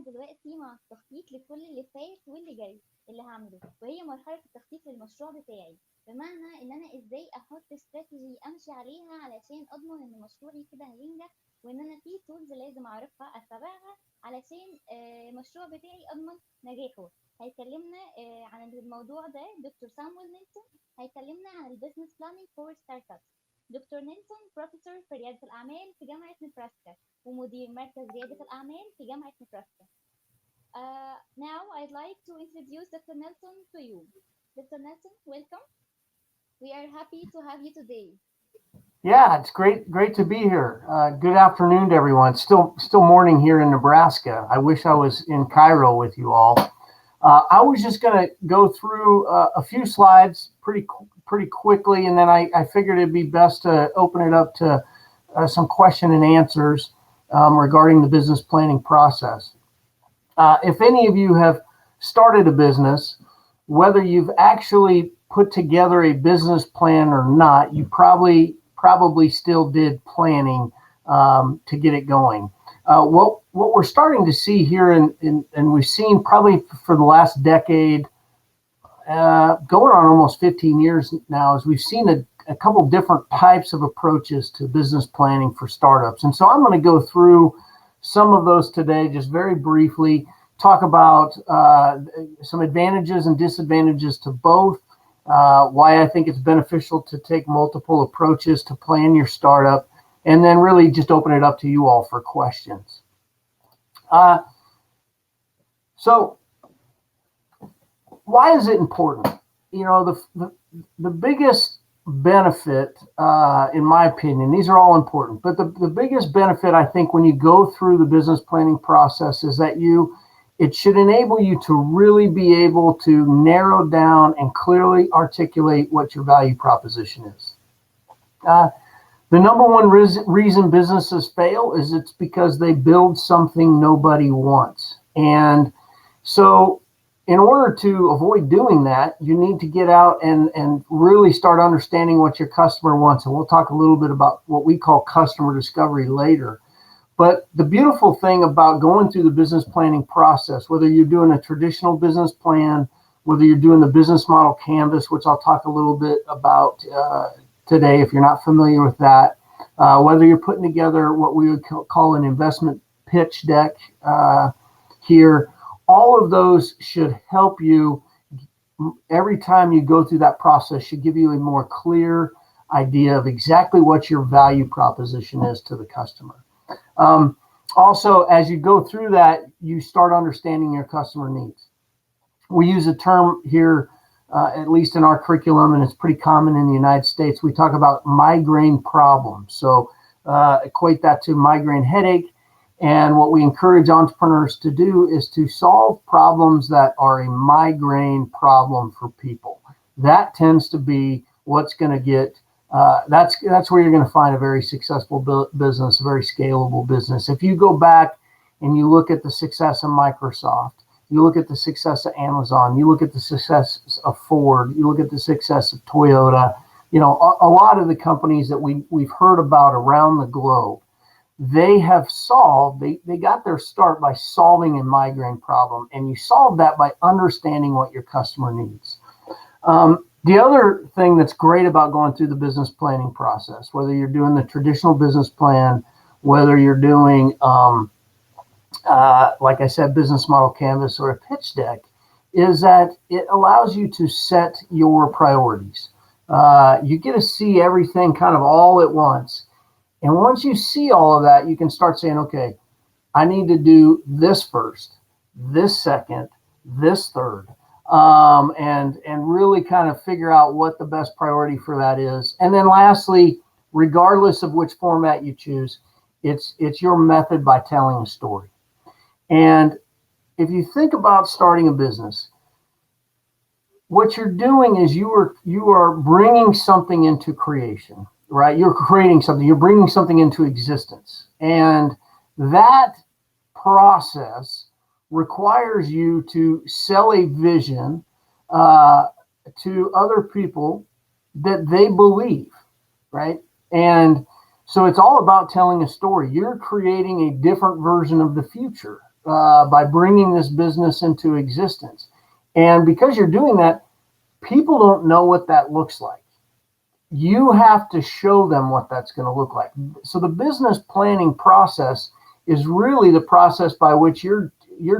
دلوقتي مع التخطيط لكل اللي فات واللي جاي اللي هعمله، وهي مرحلة التخطيط للمشروع بتاعي، بمعنى ان انا ازاي احط استراتيجي امشي عليها علشان اضمن ان مشروعي كده هينجح، وان انا في تولز لازم اعرفها اتبعها علشان المشروع بتاعي اضمن نجاحه. هيكلمنا عن الموضوع ده دكتور سامويل نيلسون. هيكلمنا عن البيزنس بلاننج فور ستارت اب. دكتور نيلسون بروفيسور في ريادة الأعمال في جامعة نبراسكا ومدير مركز ريادة الأعمال في جامعة نبراسكا. Now I'd like to introduce Dr. Nelson to you. Dr. Nelson, welcome. We are happy to have you today. Yeah, it's great to be here. Good afternoon to everyone. Still morning here in Nebraska. I wish I was in Cairo with you all. I was just going to go through a few slides pretty quickly, and then I figured it'd be best to open it up to some question and answers regarding the business planning process. If any of you have started a business, whether you've actually put together a business plan or not, you probably still did planning to get it going. What we're starting to see here, and we've seen probably for the last decade, going on almost 15 years now, is we've seen a couple different types of approaches to business planning for startups. And so I'm going to go through some of those today, just very briefly, talk about some advantages and disadvantages to both, why I think it's beneficial to take multiple approaches to plan your startup, and then really just open it up to you all for questions. So why is it important? You know, the biggest benefit, in my opinion, these are all important, but the biggest benefit, I think, when you go through the business planning process is that it should enable you to really be able to narrow down and clearly articulate what your value proposition is. The number one reason businesses fail is it's because they build something nobody wants. And so in order to avoid doing that, you need to get out and really start understanding what your customer wants. And we'll talk a little bit about what we call customer discovery later. But the beautiful thing about going through the business planning process, whether you're doing a traditional business plan, whether you're doing the business model canvas, which I'll talk a little bit about today if you're not familiar with that, whether you're putting together what we would call an investment pitch deck here, all of those should help you every time you go through that process, should give you a more clear idea of exactly what your value proposition is to the customer. Also, as you go through that, you start understanding your customer needs. We use a term here, at least in our curriculum, and it's pretty common in the United States. We talk about migraine problems. So equate that to migraine headache. And what we encourage entrepreneurs to do is to solve problems that are a migraine problem for people. That tends to be what's going to get that's where you're going to find a very successful business, a very scalable business. If you go back and you look at the success of Microsoft, you look at the success of Amazon, you look at the success of Ford, you look at the success of Toyota, you know, a lot of the companies that we've heard about around the globe, they have solved, they got their start by solving a migraine problem. And you solve that by understanding what your customer needs. The other thing that's great about going through the business planning process, whether you're doing the traditional business plan, whether you're doing, like I said, business model canvas or a pitch deck, is that it allows you to set your priorities. You get to see everything kind of all at once. And once you see all of that, you can start saying, okay, I need to do this first, this second, this third. And really kind of figure out what the best priority for that is. And then lastly, regardless of which format you choose, it's your method by telling a story. And if you think about starting a business, what you're doing is you are bringing something into creation, right? You're creating something, you're bringing something into existence. And that process requires you to sell a vision to other people that they believe, right? And so it's all about telling a story. You're creating a different version of the future. by bringing this business into existence. And because you're doing that, people don't know what that looks like. You have to show them what that's going to look like. So the business planning process is really the process by which you're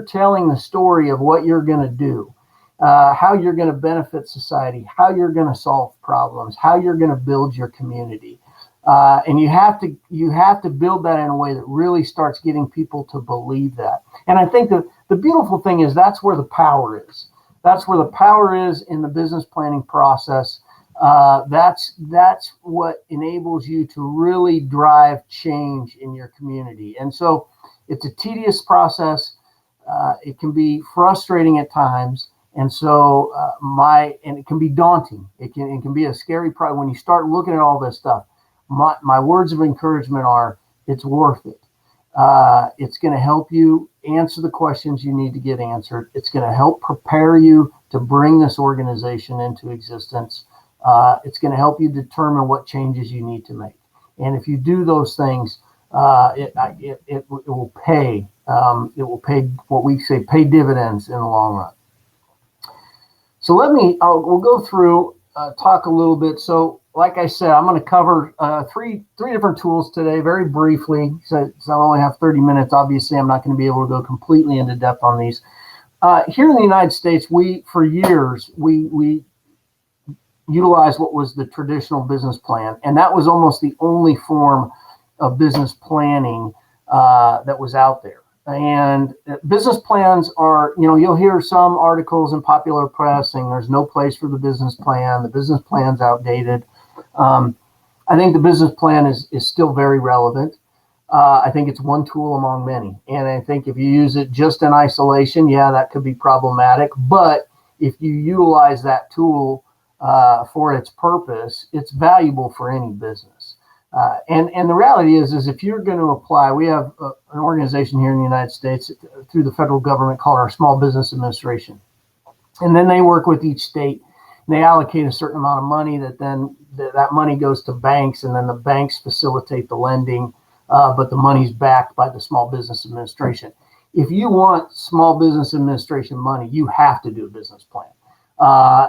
telling the story of what you're going to do, how you're going to benefit society, how you're going to solve problems, how you're going to build your community. And you have to build that in a way that really starts getting people to believe that. And I think the beautiful thing is that's where the power is. That's where the power is in the business planning process. That's what enables you to really drive change in your community. And so it's a tedious process. It can be frustrating at times. And so and it can be daunting. It can be a scary problem when you start looking at all this stuff. My words of encouragement are, it's worth it. It's going to help you answer the questions you need to get answered. It's going to help prepare you to bring this organization into existence. It's going to help you determine what changes you need to make. And if you do those things, it will pay. It will pay what we say, pay dividends in the long run. So we'll go through, talk a little bit. So like I said, I'm going to cover three different tools today, very briefly. So I only have 30 minutes. Obviously, I'm not going to be able to go completely into depth on these. Here in the United States, for years, we utilized what was the traditional business plan. And that was almost the only form of business planning that was out there. And business plans are, you'll hear some articles in popular press saying there's no place for the business plan. The business plan's outdated. I think the business plan is still very relevant. I think it's one tool among many. And I think if you use it just in isolation, yeah, that could be problematic. But if you utilize that tool for its purpose, it's valuable for any business. And the reality is if you're going to apply, we have an organization here in the United States through the federal government called our Small Business Administration. And then they work with each state. And they allocate a certain amount of money that money goes to banks, and then the banks facilitate the lending, but the money's backed by the Small Business Administration. If you want Small Business Administration money, you have to do a business plan.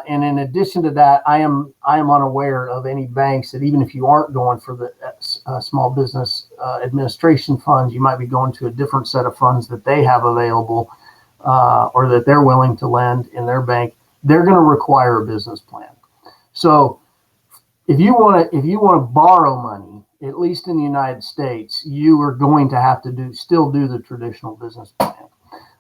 And in addition to that, I am unaware of any banks that, even if you aren't going for the Small Business Administration funds, you might be going to a different set of funds that they have available or that they're willing to lend in their bank. They're going to require a business plan. So if you want to borrow money, at least in the United States, you are going to have to still do the traditional business plan.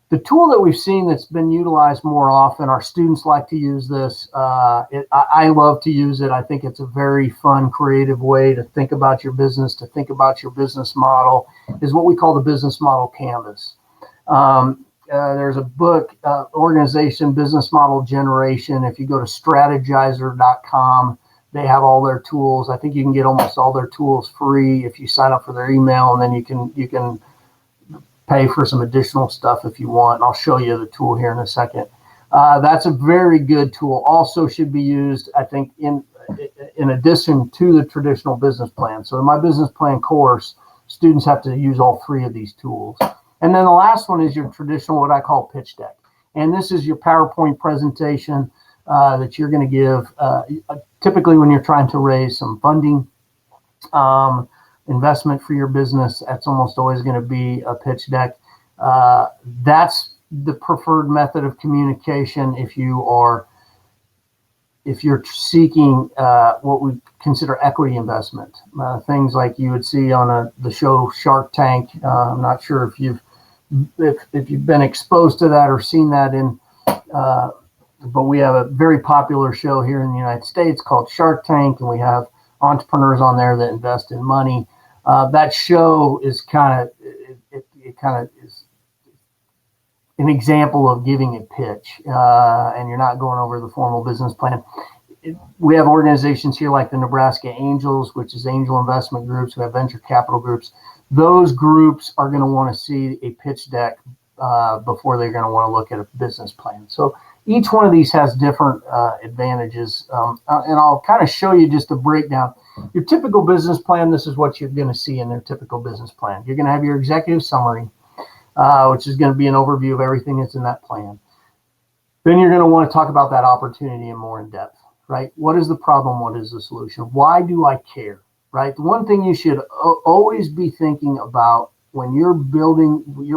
The tool that we've seen that's been utilized more often, our students like to use this. I love to use it. I think it's a very fun, creative way to think about your business, to think about your business model, is what we call the business model canvas. There's a book, Organization Business Model Generation. If you go to strategizer.com, they have all their tools. I think you can get almost all their tools free if you sign up for their email, and then you can pay for some additional stuff if you want. And I'll show you the tool here in a second. That's a very good tool. Also should be used, I think, in addition to the traditional business plan. So in my business plan course, students have to use all three of these tools. And then the last one is your traditional, what I call pitch deck. And this is your PowerPoint presentation that you're going to give typically when you're trying to raise some funding, investment for your business. That's almost always going to be a pitch deck. That's the preferred method of communication if you're seeking what we consider equity investment. Things like you would see on the show Shark Tank. I'm not sure if you've been exposed to that or seen that but we have a very popular show here in the United States called Shark Tank, and we have entrepreneurs on there that invest in money. That show is kind of is an example of giving a pitch, and you're not going over the formal business plan. We have organizations here like the Nebraska Angels, which is angel investment groups. We have venture capital groups. Those groups are going to want to see a pitch deck before they're going to want to look at a business plan. So each one of these has different advantages, and I'll kind of show you just a breakdown. Your typical business plan, this is what you're going to see in their typical business plan. You're going to have your executive summary. which is going to be an overview of everything that's in that plan. Then you're going to want to talk about that opportunity in more in depth, right? What is the problem? What is the solution? Why do I care, right? The one thing you should always be thinking about when you're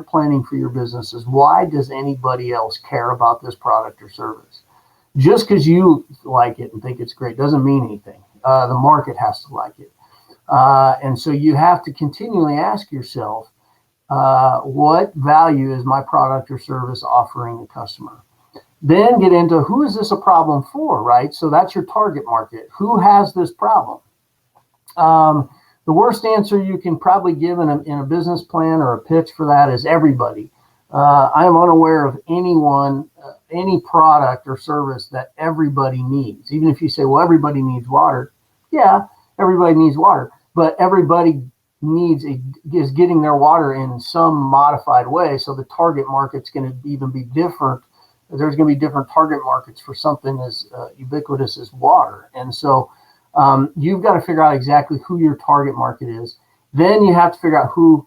planning for your business is, why does anybody else care about this product or service? Just because you like it and think it's great doesn't mean anything. The market has to like it. And so you have to continually ask yourself, what value is my product or service offering the customer? Then get into, who is this a problem for, right? So that's your target market. Who has this problem? The worst answer you can probably give in a business plan or a pitch for that is everybody. I am unaware of anyone, any product or service that everybody needs. Even if you say, well, everybody needs water. Yeah, everybody needs water, but everybody is getting their water in some modified way. So the target market's going to even be different. There's going to be different target markets for something as ubiquitous as water. And so you've got to figure out exactly who your target market is. Then you have to figure out who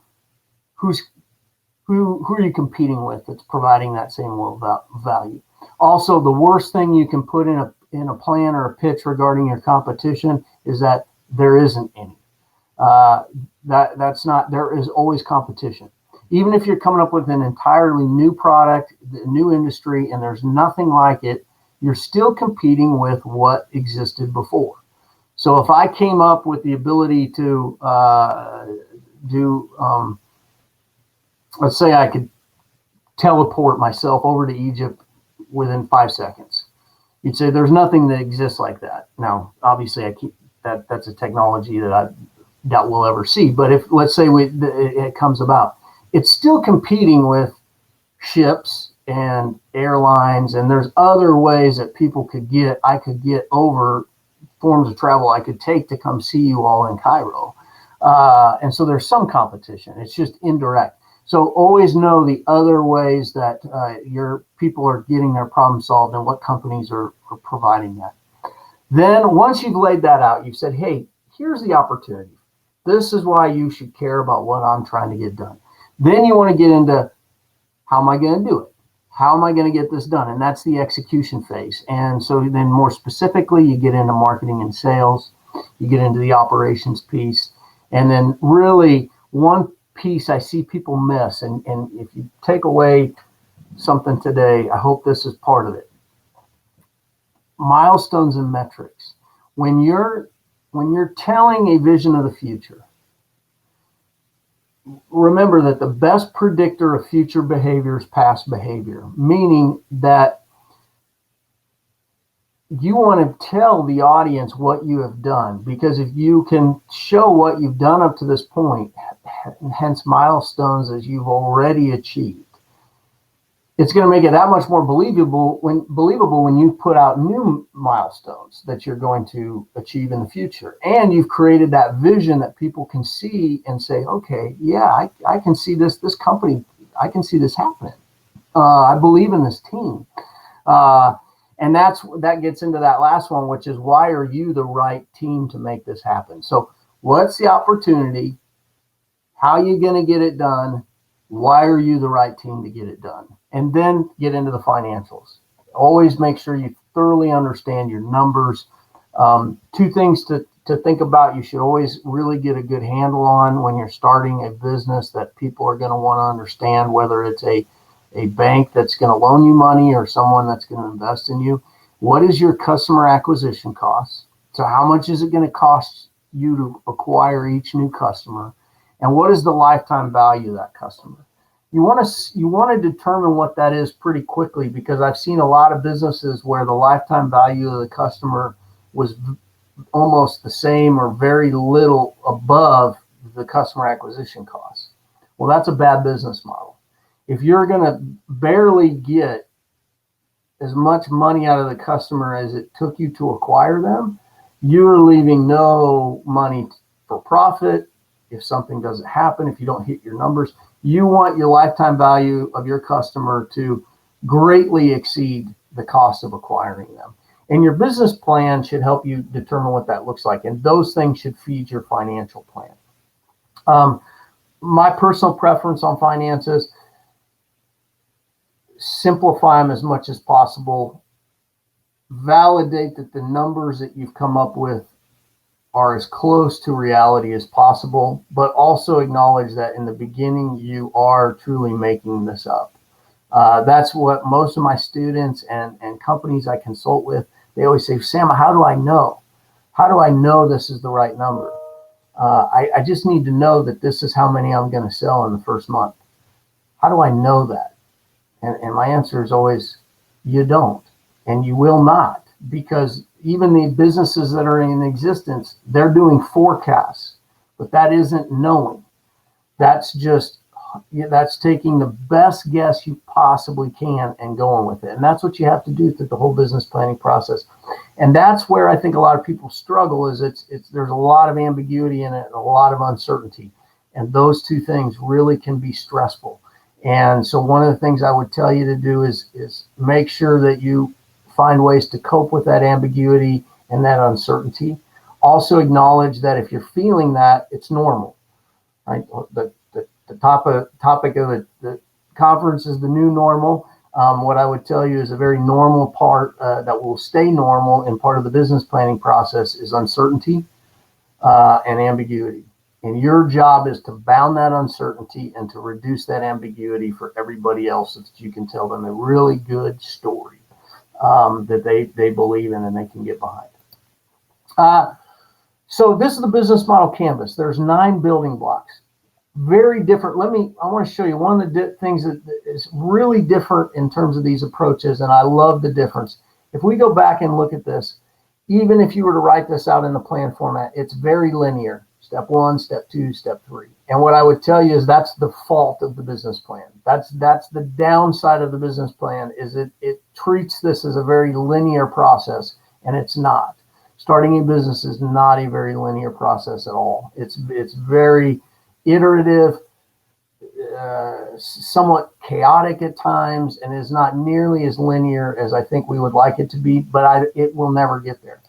are you competing with that's providing that same level of value. Also, the worst thing you can put in a plan or a pitch regarding your competition is that there isn't any. There is always competition. Even if you're coming up with an entirely new product, a new industry, and there's nothing like it, you're still competing with what existed before. So if I came up with the ability to let's say I could teleport myself over to Egypt within 5 seconds, you'd say there's nothing that exists like that. Now, obviously, that's a technology that I doubt we'll ever see. But if, let's say it comes about, it's still competing with ships and airlines, and there's other ways that I could get over, forms of travel I could take to come see you all in Cairo. And so there's some competition. It's just indirect. So always know the other ways that your people are getting their problem solved and what companies are providing that. Then once you've laid that out, you've said, hey, here's the opportunity. This is why you should care about what I'm trying to get done. Then you want to get into, how am I going to do it? How am I going to get this done? And that's the execution phase. And so then more specifically, you get into marketing and sales, you get into the operations piece. And then really one piece I see people miss, and if you take away something today, I hope this is part of it. Milestones and metrics. When you're telling a vision of the future, remember that the best predictor of future behavior is past behavior, meaning that you want to tell the audience what you have done, because if you can show what you've done up to this point, hence milestones as you've already achieved, it's going to make it that much more believable when you put out new milestones that you're going to achieve in the future. And you've created that vision that people can see and say, okay, yeah, I can see this company, I can see this happening. I believe in this team. And that gets into that last one, which is, why are you the right team to make this happen? So what's the opportunity? How are you going to get it done? Why are you the right team to get it done? And then get into the financials. Always make sure you thoroughly understand your numbers. Two things to think about. You should always really get a good handle on when you're starting a business that people are going to want to understand, whether it's a bank that's going to loan you money or someone that's going to invest in you. What is your customer acquisition cost? So how much is it going to cost you to acquire each new customer? And what is the lifetime value of that customer? You want to determine what that is pretty quickly, because I've seen a lot of businesses where the lifetime value of the customer was almost the same or very little above the customer acquisition cost. Well, that's a bad business model. If you're going to barely get as much money out of the customer as it took you to acquire them, you're leaving no money for profit. If something doesn't happen, if you don't hit your numbers, you want your lifetime value of your customer to greatly exceed the cost of acquiring them. And your business plan should help you determine what that looks like. And those things should feed your financial plan. My personal preference on finances, simplify them as much as possible, validate that the numbers that you've come up with are as close to reality as possible, but also acknowledge that in the beginning you are truly making this up. That's what most of my students and companies I consult with, they always say, Sam, how do I know? How do I know this is the right number? I just need to know that this is how many I'm going to sell in the first month. How do I know that? And my answer is always, you don't, and you will not, because even the businesses that are in existence, they're doing forecasts, but that isn't knowing. That's taking the best guess you possibly can and going with it. And that's what you have to do through the whole business planning process. And that's where I think a lot of people struggle, is there's a lot of ambiguity in it and a lot of uncertainty. And those two things really can be stressful. And so one of the things I would tell you to do is make sure that you find ways to cope with that ambiguity and that uncertainty. Also acknowledge that if you're feeling that, it's normal, right? The topic of the conference is the new normal. What I would tell you is a very normal part that will stay normal in part of the business planning process is uncertainty and ambiguity. And your job is to bound that uncertainty and to reduce that ambiguity for everybody else, so that you can tell them a really good story that they believe in and they can get behind. So this is the business model canvas. There's 9 building blocks. Very different. I want to show you one of the things that is really different in terms of these approaches, and I love the difference. If we go back and look at this, even if you were to write this out in the plan format, it's very linear. Step 1, step 2, step 3. And what I would tell you is that's the fault of the business plan. That's the downside of the business plan, is it treats this as a very linear process, and it's not. Starting a business is not a very linear process at all. It's very iterative, somewhat chaotic at times, and is not nearly as linear as I think we would like it to be, but it will never get there.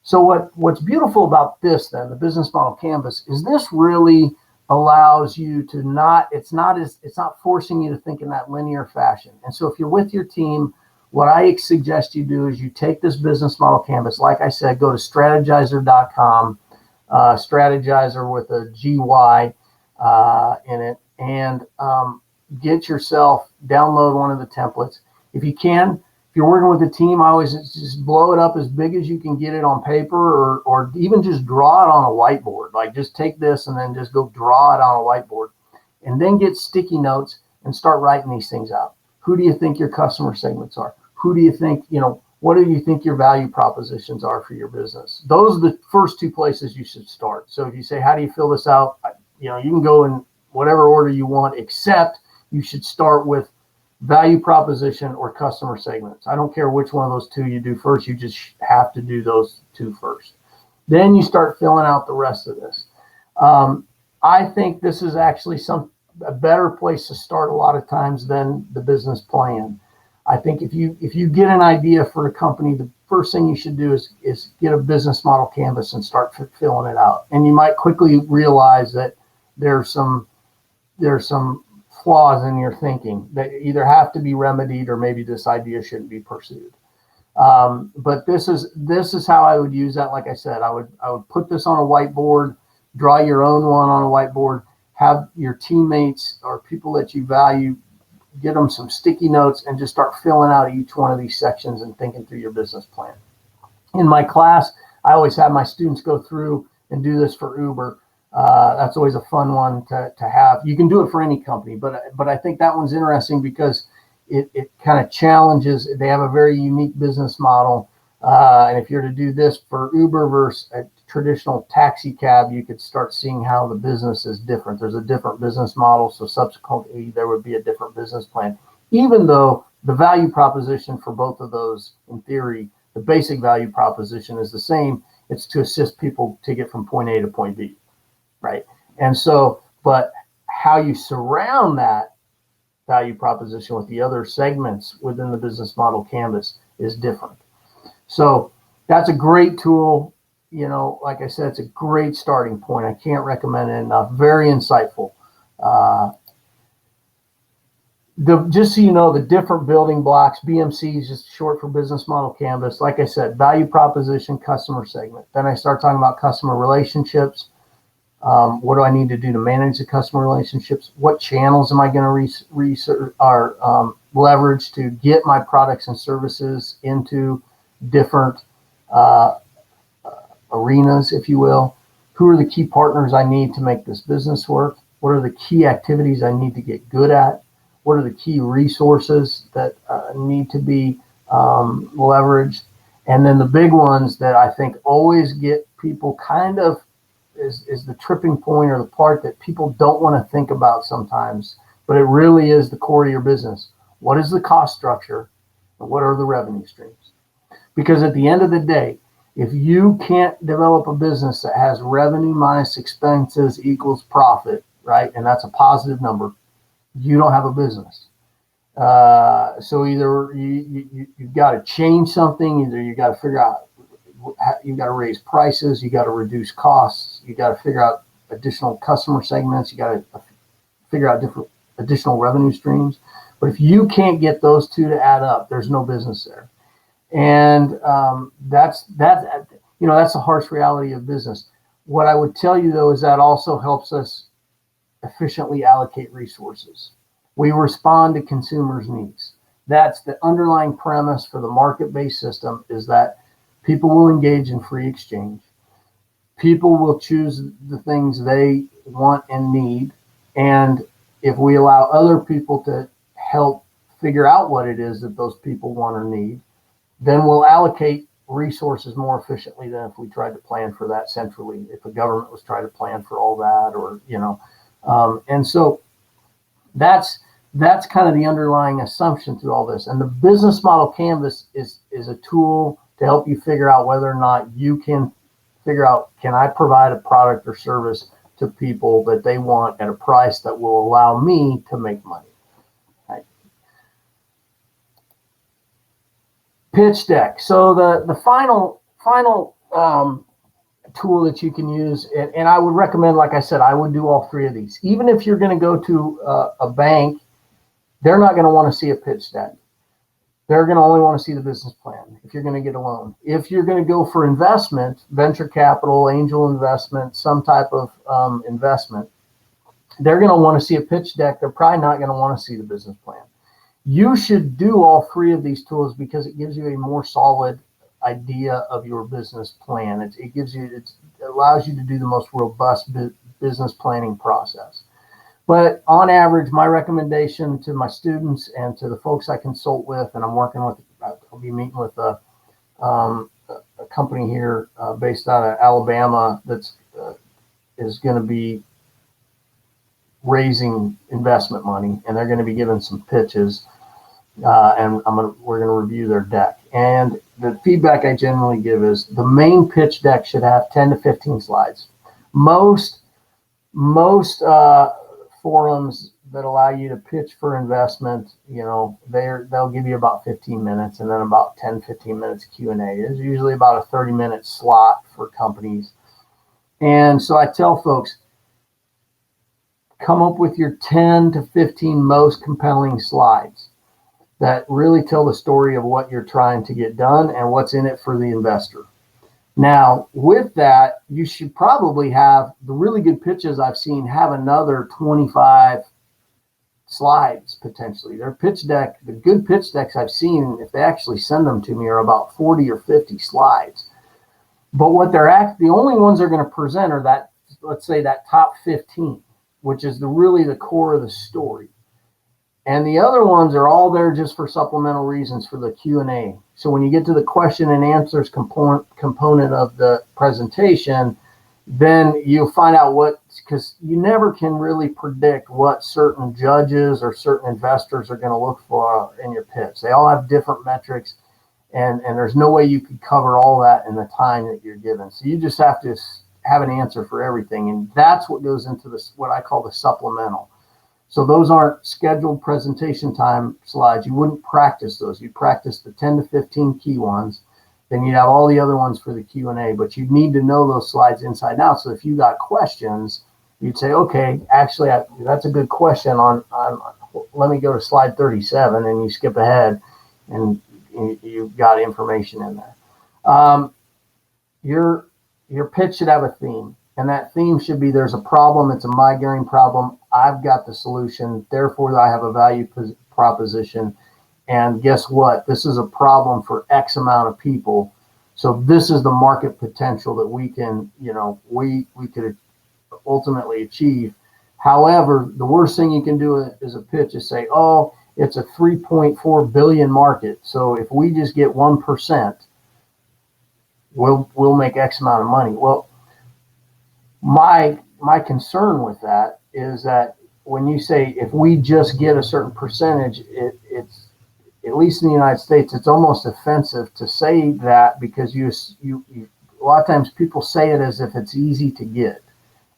So what's beautiful about this, then, the business model canvas, is this really allows you to it's not forcing you to think in that linear fashion. And so if you're with your team, what I suggest you do is you take this business model canvas, like I said, go to strategizer.com, strategizer with a GY in it, and get yourself, download one of the templates. If you can, if you're working with a team, I always just blow it up as big as you can get it on paper, or even just draw it on a whiteboard. Like, just take this and then just go draw it on a whiteboard, and then get sticky notes and start writing these things out. Who do you think your customer segments are? Who do you think, what do you think your value propositions are for your business? Those are the first 2 places you should start. So if you say, how do you fill this out? You can go in whatever order you want, except you should start with value proposition or customer segments. I don't care which one of those 2 you do first. You just have to do those 2 first. Then you start filling out the rest of this. I think this is actually a better place to start a lot of times than the business plan. I think if you get an idea for a company, the first thing you should do is get a business model canvas and start filling it out. And you might quickly realize that there's some flaws in your thinking that either have to be remedied, or maybe this idea shouldn't be pursued. But this is how I would use that. Like I said, I would put this on a whiteboard, draw your own one on a whiteboard, have your teammates or people that you value, get them some sticky notes, and just start filling out each one of these sections and thinking through your business plan. In my class, I always have my students go through and do this for Uber. That's always a fun one to have. You can do it for any company, but I think that one's interesting because it kind of challenges. They have a very unique business model, and if you're to do this for Uber versus a traditional taxi cab, you could start seeing how the business is different. There's a different business model, so subsequently there would be a different business plan, even though the value proposition for both of those, in theory, the basic value proposition is the same. It's to assist people to get from point A to point B. Right. And so, but how you surround that value proposition with the other segments within the business model canvas is different. So that's a great tool. Like I said, it's a great starting point. I can't recommend it enough. Very insightful. just so you know, the different building blocks, BMC is just short for business model canvas. Like I said, value proposition, customer segment. Then I start talking about customer relationships. What do I need to do to manage the customer relationships? What channels am I going to leverage to get my products and services into different arenas, if you will? Who are the key partners I need to make this business work? What are the key activities I need to get good at? What are the key resources that need to be leveraged? And then the big ones that I think always get people kind of is the tripping point, or the part that people don't want to think about sometimes, but it really is the core of your business. What is the cost structure and what are the revenue streams? Because at the end of the day, if you can't develop a business that has revenue minus expenses equals profit, right, and that's a positive number, you don't have a business. So either you've got to change something, either you got to figure out, you got to raise prices, you got to reduce costs, you got to figure out additional customer segments, you got to figure out different additional revenue streams. But if you can't get those two to add up, there's no business there. And that's the harsh reality of business. What I would tell you, though, is that also helps us efficiently allocate resources. We respond to consumers' needs. That's the underlying premise for the market-based system, is that people will engage in free exchange. People will choose the things they want and need. And if we allow other people to help figure out what it is that those people want or need, then we'll allocate resources more efficiently than if we tried to plan for that centrally, if the government was trying to plan for all that, or, and so that's kind of the underlying assumption through all this. And the business model canvas is a tool to help you figure out whether or not you can figure out, can I provide a product or service to people that they want at a price that will allow me to make money. Right? Pitch deck. So the final tool that you can use, and I would recommend, like I said, I would do all three of these. Even if you're going to go to a bank, they're not going to want to see a pitch deck. They're going to only want to see the business plan if you're going to get a loan. If you're going to go for investment, venture capital, angel investment, some type of investment, they're going to want to see a pitch deck. They're probably not going to want to see the business plan. You should do all three of these tools because it gives you a more solid idea of your business plan. It allows you to do the most robust business planning process. But on average, my recommendation to my students and to the folks I consult with, and I'm working with, I'll be meeting with a company here based out of Alabama that's is going to be raising investment money, and they're going to be giving some pitches, and we're going to review their deck. And the feedback I generally give is the main pitch deck should have 10 to 15 slides. Most forums that allow you to pitch for investment, they'll give you about 15 minutes and then about 10-15 minutes Q&A. There's usually about a 30-minute slot for companies. And so I tell folks, come up with your 10 to 15 most compelling slides that really tell the story of what you're trying to get done and what's in it for the investor. Now, with that, you should probably have the really good pitches I've seen have another 25 slides potentially. Their pitch deck, the good pitch decks I've seen, if they actually send them to me, are about 40 or 50 slides. But what the only ones they're going to present are that, let's say, that top 15, which is really the core of the story. And the other ones are all there just for supplemental reasons for the Q&A. So when you get to the question and answers component of the presentation, then you'll find out because you never can really predict what certain judges or certain investors are going to look for in your pitch. They all have different metrics, and there's no way you could cover all that in the time that you're given. So you just have to have an answer for everything. And that's what goes into what I call the supplemental. So those aren't scheduled presentation time slides. You wouldn't practice those. You'd practice the 10 to 15 key ones. Then you'd have all the other ones for the Q&A. But you'd need to know those slides inside and out. So if you got questions, you'd say, okay, actually, that's a good question on, let me go to slide 37, and you skip ahead and you've got information in there. Your pitch should have a theme, and that theme should be, there's a problem, it's a migraine problem, I've got the solution, therefore I have a value proposition, and guess what? This is a problem for X amount of people. So this is the market potential that we can, we could ultimately achieve. However, the worst thing you can do is a pitch is say, oh, it's a 3.4 billion market. So if we just get 1%, we'll make X amount of money. Well, my concern with that is that when you say if we just get a certain percentage, it's, at least in the United States, it's almost offensive to say that, because you a lot of times people say it as if it's easy to get,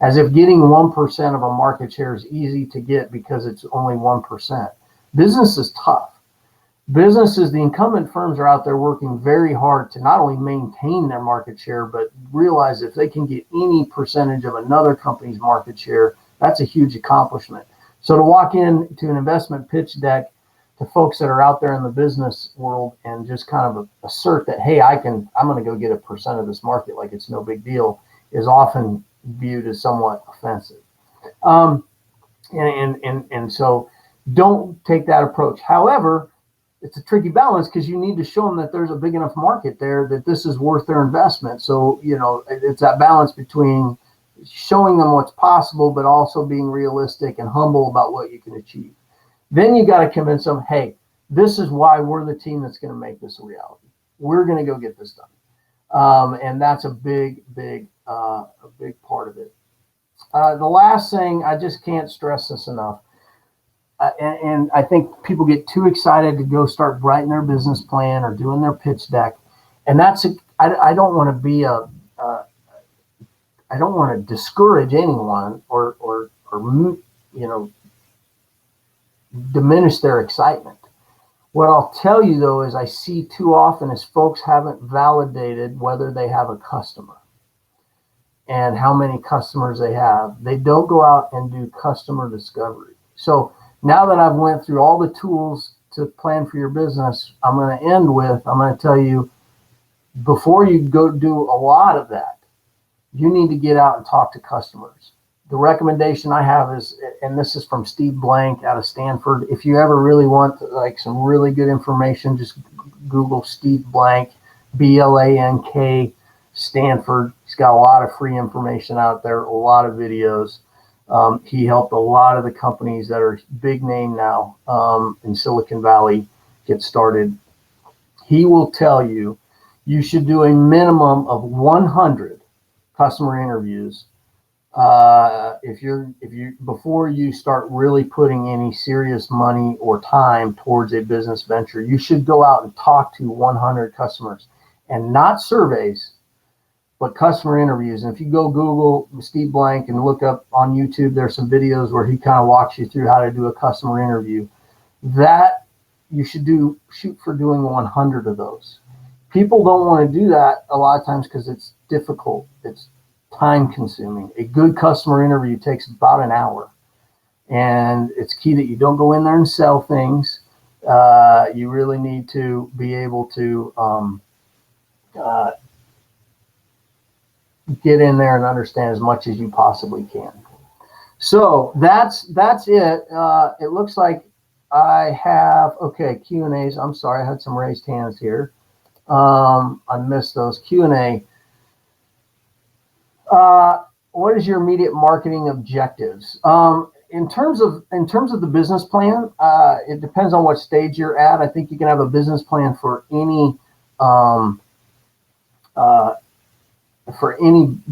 as if getting 1% of a market share is easy to get because it's only 1%. Business is tough. Businesses, the incumbent firms are out there working very hard to not only maintain their market share, but realize if they can get any percentage of another company's market share, that's a huge accomplishment. So to walk into an investment pitch deck to folks that are out there in the business world and just kind of assert that, hey, I'm going to go get 1% of this market like it's no big deal, is often viewed as somewhat offensive. And so don't take that approach. However, it's a tricky balance, because you need to show them that there's a big enough market there that this is worth their investment. So, it's that balance between showing them what's possible, but also being realistic and humble about what you can achieve. Then you got to convince them, hey, this is why we're the team that's going to make this a reality. We're going to go get this done. And that's a big part of it. The last thing, I just can't stress this enough. And I think people get too excited to go start writing their business plan or doing their pitch deck. And I don't want to be I don't want to discourage anyone or diminish their excitement. What I'll tell you, though, is I see too often is folks haven't validated whether they have a customer and how many customers they have. They don't go out and do customer discovery. So now that I've went through all the tools to plan for your business, I'm going to tell you, before you go do a lot of that, you need to get out and talk to customers. The recommendation I have is, and this is from Steve Blank out of Stanford, if you ever really want like some really good information, just Google Steve Blank, Blank, Stanford. He's got a lot of free information out there, a lot of videos. He helped a lot of the companies that are big name now in Silicon Valley get started. He will tell you you should do a minimum of 100 customer interviews before you start really putting any serious money or time towards a business venture. You should go out and talk to 100 customers, and not surveys, but customer interviews. And if you go Google Steve Blank and look up on YouTube, there's some videos where he kind of walks you through how to do a customer interview. That you should shoot for doing 100 of those. People don't want to do that a lot of times because it's difficult. It's time consuming. A good customer interview takes about an hour. And it's key that you don't go in there and sell things. You really need to be able to get in there and understand as much as you possibly can. So that's it. It looks like I have, okay, Q&As. I'm sorry, I had some raised hands here. I missed those. Q&A. What is your immediate marketing objectives? In terms of the business plan, it depends on what stage you're at. I think you can have a business plan for any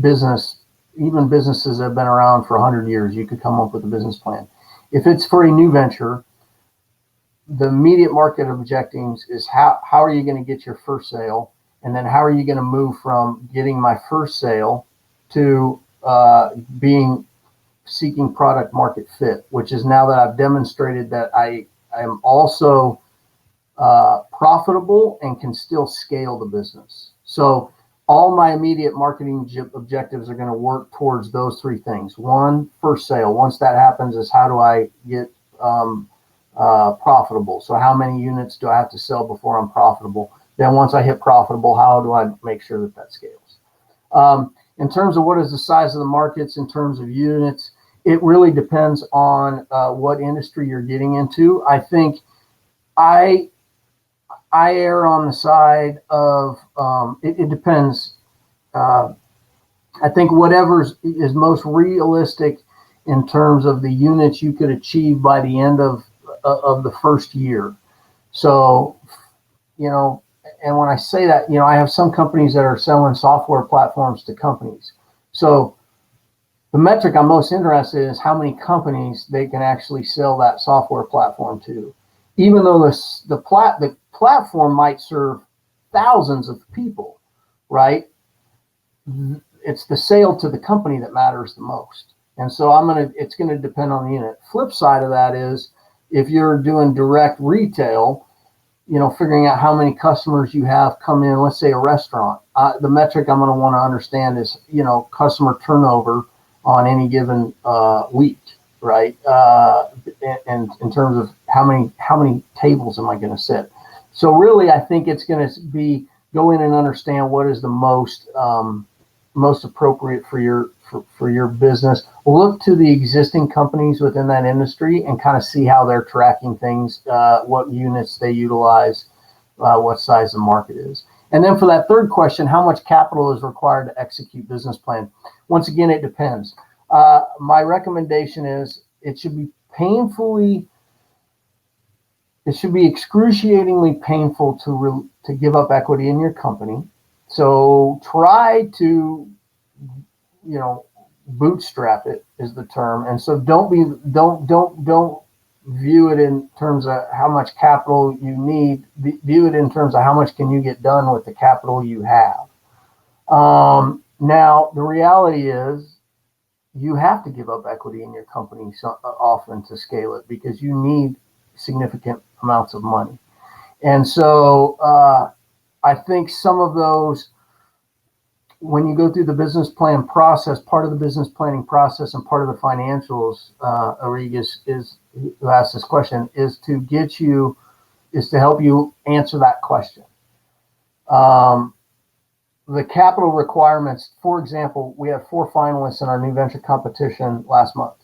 business, even businesses that have been around for 100 years. You could come up with a business plan. If it's for a new venture, the immediate market objectives is how are you going to get your first sale, and then how are you going to move from getting my first sale to seeking product market fit, which is now that I've demonstrated that I am also profitable and can still scale the business. So all my immediate marketing objectives are going to work towards those three things. One, first sale. Once that happens, is how do I get profitable? So how many units do I have to sell before I'm profitable? Then once I hit profitable, how do I make sure that that scales? In terms of what is the size of the markets, in terms of units, it really depends on what industry you're getting into. I think I err on the side of it depends. I think whatever is most realistic in terms of the units you could achieve by the end of the first year. So, and when I say that, I have some companies that are selling software platforms to companies. So the metric I'm most interested in is how many companies they can actually sell that software platform to. Even though the platform might serve thousands of people, right? It's the sale to the company that matters the most. And so it's going to depend on the unit. Flip side of that is if you're doing direct retail, figuring out how many customers you have come in, let's say a restaurant, the metric I'm going to want to understand is, customer turnover on any given week, right? And in terms of how many tables am I going to sit? So really, I think it's going to be go in and understand what is the most appropriate for your business. Look to the existing companies within that industry and kind of see how they're tracking things, what units they utilize, what size the market is. And then for that third question, how much capital is required to execute business plan? Once again, it depends. My recommendation is it should be excruciatingly painful to give up equity in your company. So try to, bootstrap it is the term. And so don't view it in terms of how much capital you need. View it in terms of how much can you get done with the capital you have. Now, the reality is you have to give up equity in your company often to scale it because you need significant amounts of money. And so I think some of those, when you go through the business plan process, part of the business planning process and part of the financials, Arigas is who asked this question, is to help you answer that question. The capital requirements, for example, we had 4 finalists in our new venture competition last month.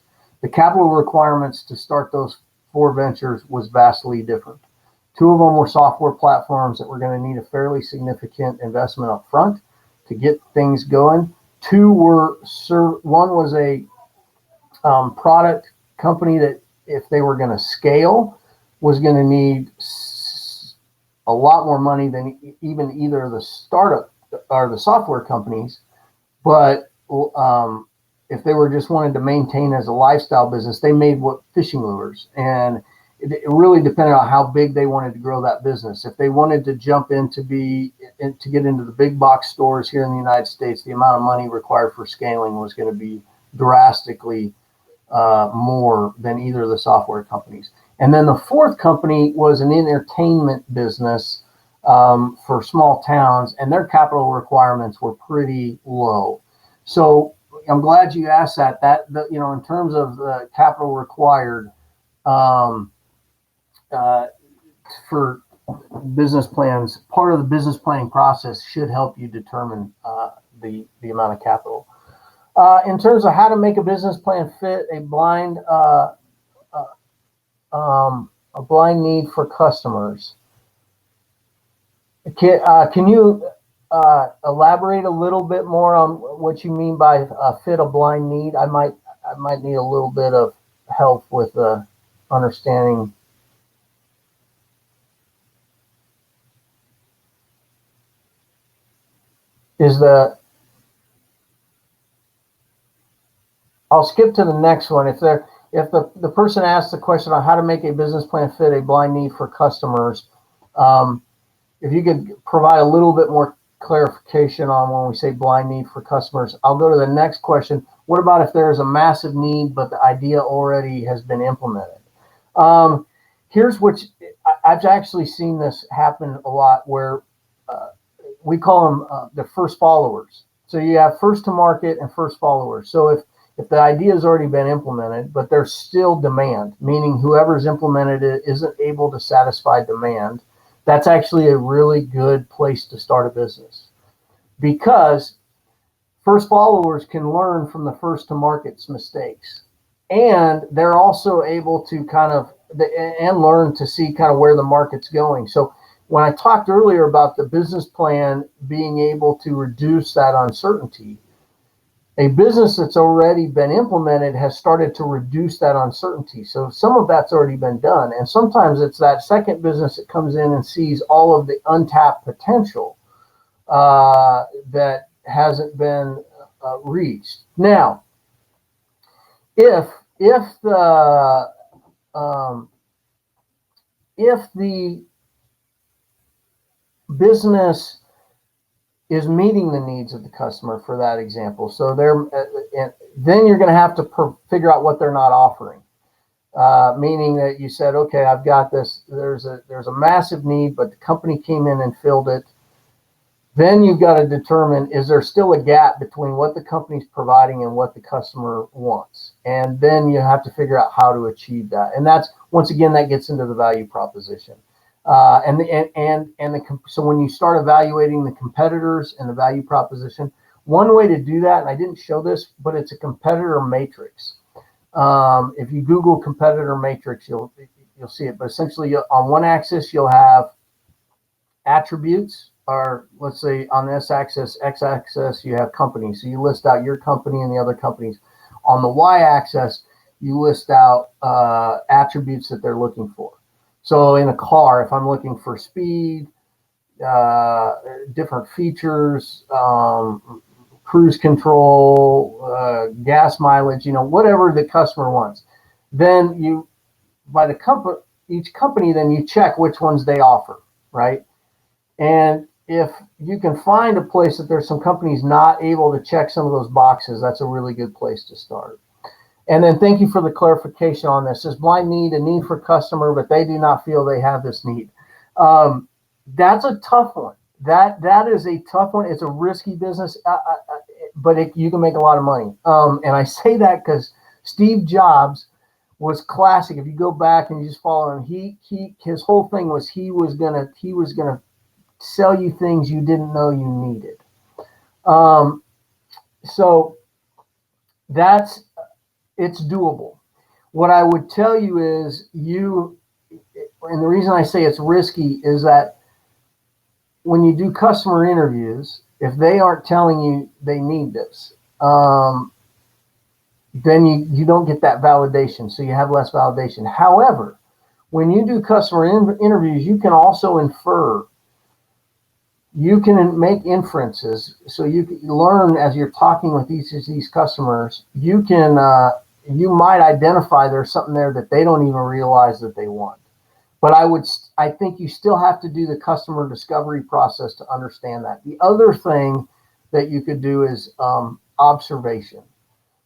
The capital requirements to start those 4 ventures was vastly different. 2 of them were software platforms that were going to need a fairly significant investment up front to get things going. 2 were, one was a product company that if they were going to scale was going to need a lot more money than even either of the startup or the software companies. But if they were just wanted to maintain as a lifestyle business, they made fishing lures, and it really depended on how big they wanted to grow that business. If they wanted to jump in to get into the big box stores here in the United States, the amount of money required for scaling was going to be drastically more than either of the software companies. And then the 4th company was an entertainment business for small towns, and their capital requirements were pretty low. So I'm glad you asked that. In terms of the capital required for business plans, part of the business planning process should help you determine the amount of capital. In terms of how to make a business plan fit a blind need for customers, can you elaborate a little bit more on what you mean by fit a blind need? I might need a little bit of help with understanding. I'll skip to the next one. If the person asks the question on how to make a business plan fit a blind need for customers, if you could provide a little bit more clarification on when we say blind need for customers. I'll go to the next question. What about if there is a massive need, but the idea already has been implemented? Here's I've actually seen this happen a lot, where we call them the first followers. So you have first to market and first followers. So if the idea has already been implemented, but there's still demand, meaning whoever's implemented it isn't able to satisfy demand, that's actually a really good place to start a business, because first followers can learn from the first to market's mistakes, and they're also able to and learn to see kind of where the market's going. So when I talked earlier about the business plan being able to reduce that uncertainty, a business that's already been implemented has started to reduce that uncertainty. So some of that's already been done. And sometimes it's that second business that comes in and sees all of the untapped potential that hasn't been reached. Now, if the business is meeting the needs of the customer, for that example, so then you're going to have to figure out what they're not offering. Meaning that you said, okay, I've got this. There's a massive need, but the company came in and filled it. Then you've got to determine, is there still a gap between what the company's providing and what the customer wants? And then you have to figure out how to achieve that. And that's, once again, that gets into the value proposition. So when you start evaluating the competitors and the value proposition, one way to do that, and I didn't show this, but it's a competitor matrix. If you Google competitor matrix, you'll see it. But essentially, on one axis, you'll have attributes, or let's say on this axis, x-axis, you have companies. So you list out your company and the other companies. On the y-axis, you list out attributes that they're looking for. So in a car, if I'm looking for speed, different features, cruise control, gas mileage, whatever the customer wants, then each company, then you check which ones they offer, right? And if you can find a place that there's some companies not able to check some of those boxes, that's a really good place to start. And then thank you for the clarification on this. Is blind need a need for customer, but they do not feel they have this need? That's a tough one. That is a tough one. It's a risky business, but you can make a lot of money. And I say that because Steve Jobs was classic. If you go back and you just follow him, his whole thing was he was gonna sell you things you didn't know you needed. So it's doable. What I would tell you is and the reason I say it's risky is that when you do customer interviews, if they aren't telling you they need this, then you don't get that validation. So you have less validation. However, when you do customer interviews, you can also infer. You can make inferences. So you can learn as you're talking with these customers. You might identify there's something there that they don't even realize that they want. But I think you still have to do the customer discovery process to understand that. The other thing that you could do is observation.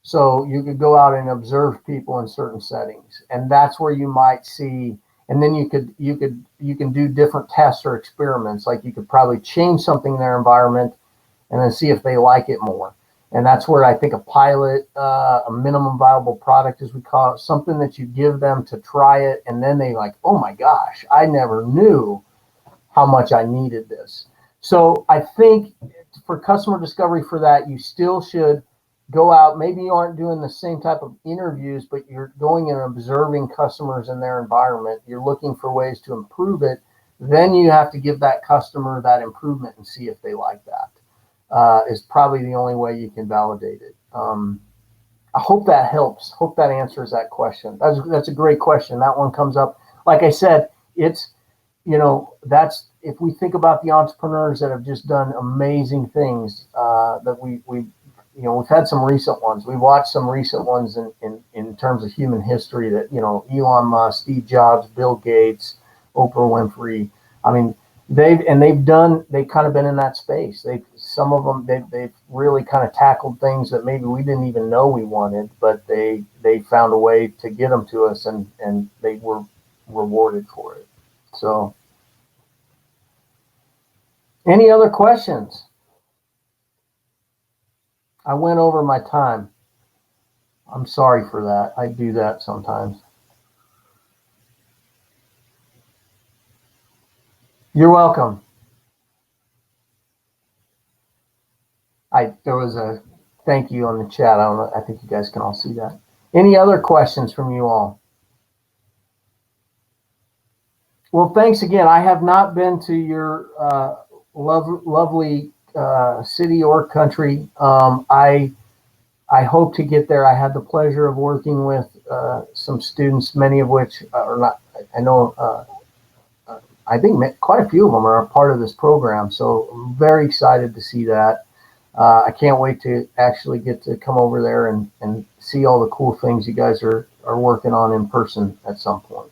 So you could go out and observe people in certain settings, and that's where you might see. And then you can do different tests or experiments. Like you could probably change something in their environment, and then see if they like it more. And that's where I think a pilot, a minimum viable product, as we call it, something that you give them to try it, and then they like, oh my gosh, I never knew how much I needed this. So I think for customer discovery for that, you still should go out. Maybe you aren't doing the same type of interviews, but you're going and observing customers in their environment. You're looking for ways to improve it. Then you have to give that customer that improvement and see if they like that. Is probably the only way you can validate it. I hope that helps. Hope that answers that question. That's a great question. That one comes up. Like I said, it's, that's, if we think about the entrepreneurs that have just done amazing things, that we've had some recent ones. We watched some recent ones in terms of human history that, Elon Musk, Steve Jobs, Bill Gates, Oprah Winfrey. I mean, they've kind of been in that space. Some of them, they've really kind of tackled things that maybe we didn't even know we wanted, but they found a way to get them to us, and they were rewarded for it. So Any other questions? I went over my time. I'm sorry for that. I do that sometimes. You're welcome. There was a thank you on the chat. I don't know. I think you guys can all see that. Any other questions from you all? Well, thanks again. I have not been to your lovely city or country. I hope to get there. I had the pleasure of working with some students, many of which are not. I know. I think quite a few of them are a part of this program. So I'm very excited to see that. I can't wait to actually get to come over there and see all the cool things you guys are working on in person at some point.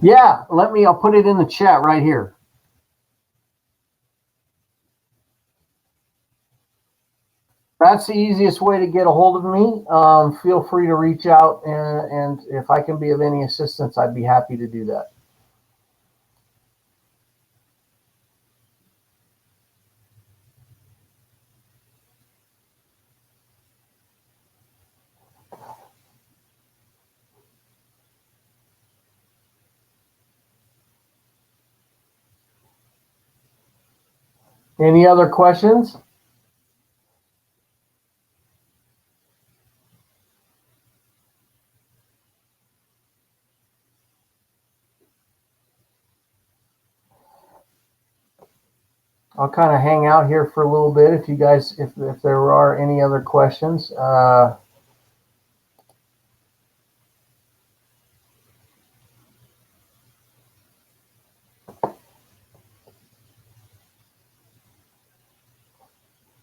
Yeah, I'll put it in the chat right here. That's the easiest way to get a hold of me. Feel free to reach out, and if I can be of any assistance, I'd be happy to do that. Any other questions? I'll kind of hang out here for a little bit if you guys, if there are any other questions.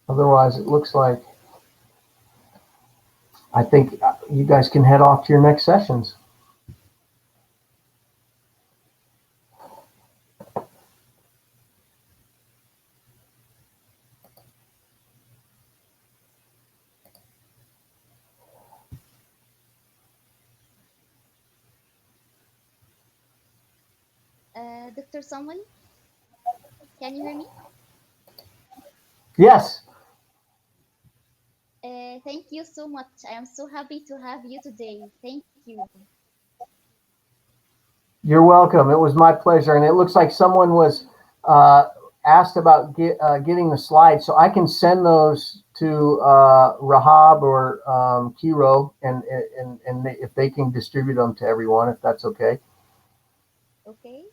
Otherwise, it looks like I think you guys can head off to your next sessions. Dr. Samuel, can you hear me? Yes. Thank you so much. I am so happy to have you today. Thank you. You're welcome. It was my pleasure. And it looks like someone was asked about getting the slides, so I can send those to Rahab or Kiro, and if they can distribute them to everyone, if that's okay. Okay.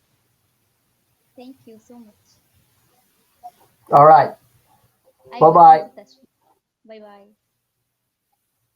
Thank you so much. All right. Bye-bye. Bye-bye.